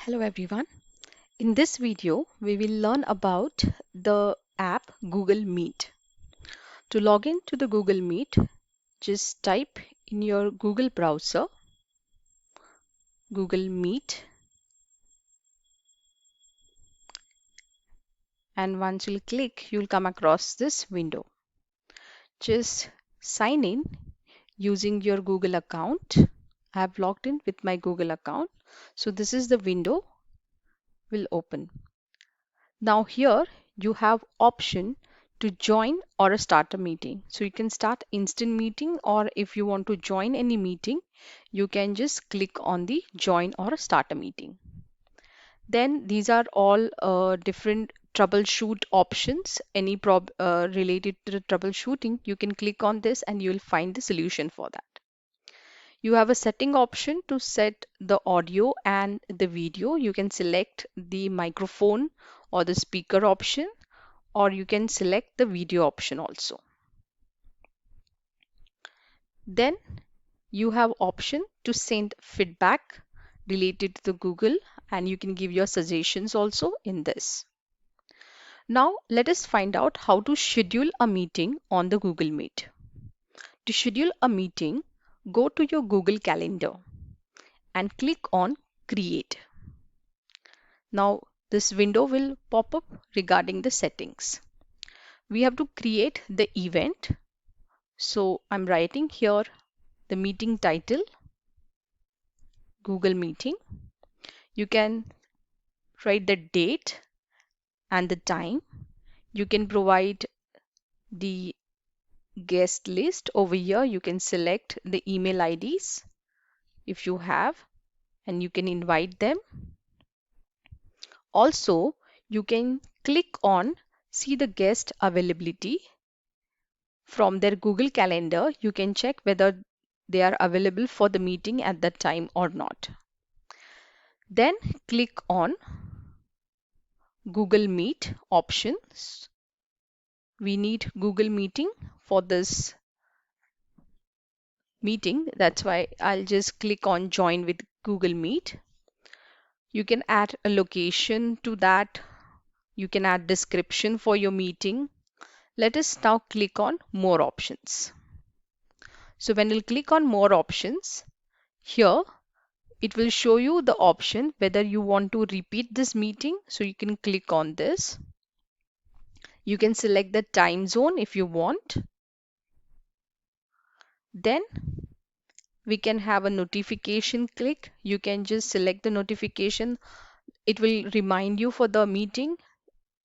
Hello everyone. In this video, we will learn about the app Google Meet. To log in to the Google Meet, just type in your Google browser Google Meet, and once you'll click, you'll come across this window. Just sign in using your Google account. I have logged in with my Google account. So this is the window will open. Now here you have option to join or start a meeting. So you can start instant meeting, or if you want to join any meeting, you can just click on the join or start a meeting. Then these are all different troubleshoot options. Any prob related to the troubleshooting, you can click on this and you will find the solution for that. You have a setting option to set the audio and the video. You can select the microphone or the speaker option, or you can select the video option also. Then you have option to send feedback related to the Google, and you can give your suggestions also in this. Now let us find out how to schedule a meeting on the Google Meet. To schedule a meeting, go to your Google Calendar and click on Create. Now this window will pop up regarding the settings. We have to create the event. So I'm writing here the meeting title, Google Meeting. You can write the date and the time. You can provide the guest list over here. You can select the email IDs if you have, and you can invite them. Also, you can click on see the guest availability. From their Google Calendar, you can check whether they are available for the meeting at that time or not. Then click on Google Meet options. We need Google Meeting for this meeting. That's why I'll just click on join with Google Meet. You can add a location to that. You can add description for your meeting. Let us now click on more options. So when you click on more options, here it will show you the option whether you want to repeat this meeting. So you can click on this. You can select the time zone if you want. Then we can have a notification click. You can just select the notification. It will remind you for the meeting.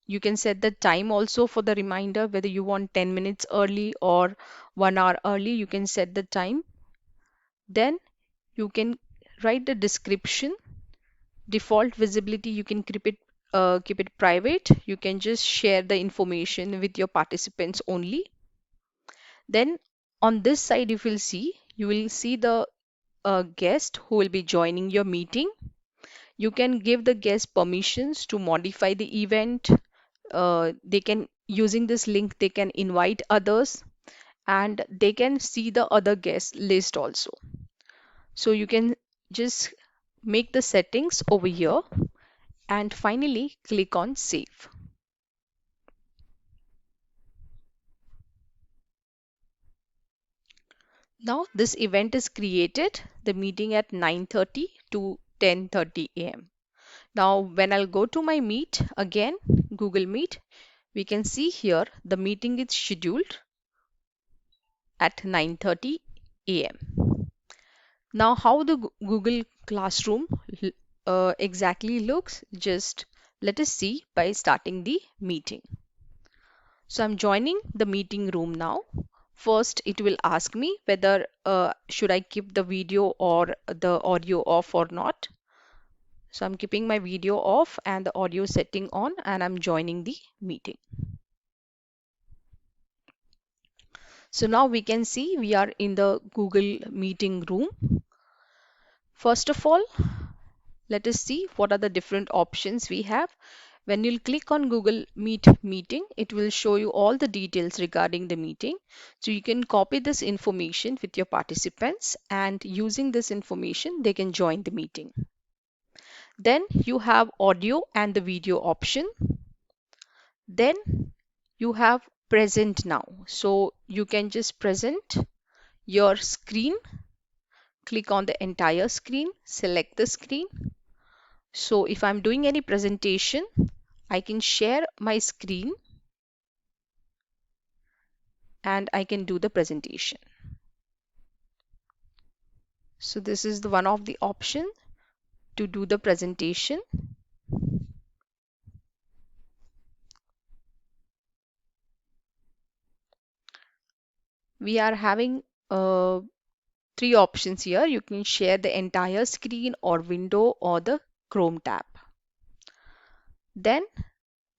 You can set the time also for the reminder, whether you want 10 minutes early or 1 hour early. You can set the time. Then you can write the description. Default visibility, you can keep it private. You can just share the information with your participants only. Then on this side, you will see the guest who will be joining your meeting. You can give the guest permissions to modify the event. They can, using this link, they can invite others, and they can see the other guest list also. So you can just make the settings over here and finally click on save. Now this event is created, the meeting at 9:30 to 10:30 a.m. Now when I'll go to my Meet again, Google Meet, we can see here the meeting is scheduled at 9:30 a.m. Now how the Google Classroom exactly looks, just let us see by starting the meeting. So I'm joining the meeting room now. First, it will ask me whether should I keep the video or the audio off or not. So I'm keeping my video off and the audio setting on, and I'm joining the meeting. So now we can see we are in the Google meeting room. First of all, let us see what are the different options we have. When you'll click on Google Meet meeting, it will show you all the details regarding the meeting. So you can copy this information with your participants, and using this information, they can join the meeting. Then you have audio and the video option. Then you have present now. So you can just present your screen. Click on the entire screen, select the screen. So if I'm doing any presentation, I can share my screen and I can do the presentation. So this is the one of the option to do the presentation. We are having three options here. You can share the entire screen or window or the Chrome tab. Then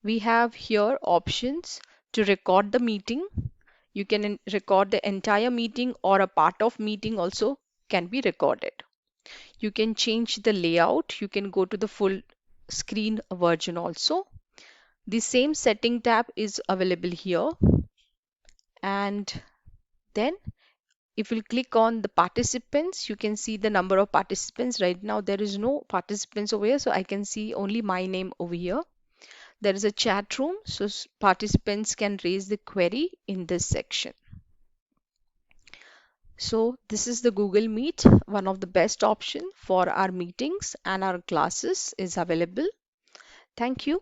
we have here options to record the meeting. You can record the entire meeting or a part of meeting also can be recorded. You can change the layout. You can go to the full screen version also. The same setting tab is available here. And then if you click on the participants, you can see the number of participants. Right now there is no participants over here, so I can see only my name over here. There is a chat room, so participants can raise the query in this section. So this is the Google Meet, one of the best option for our meetings and our classes is available. Thank you.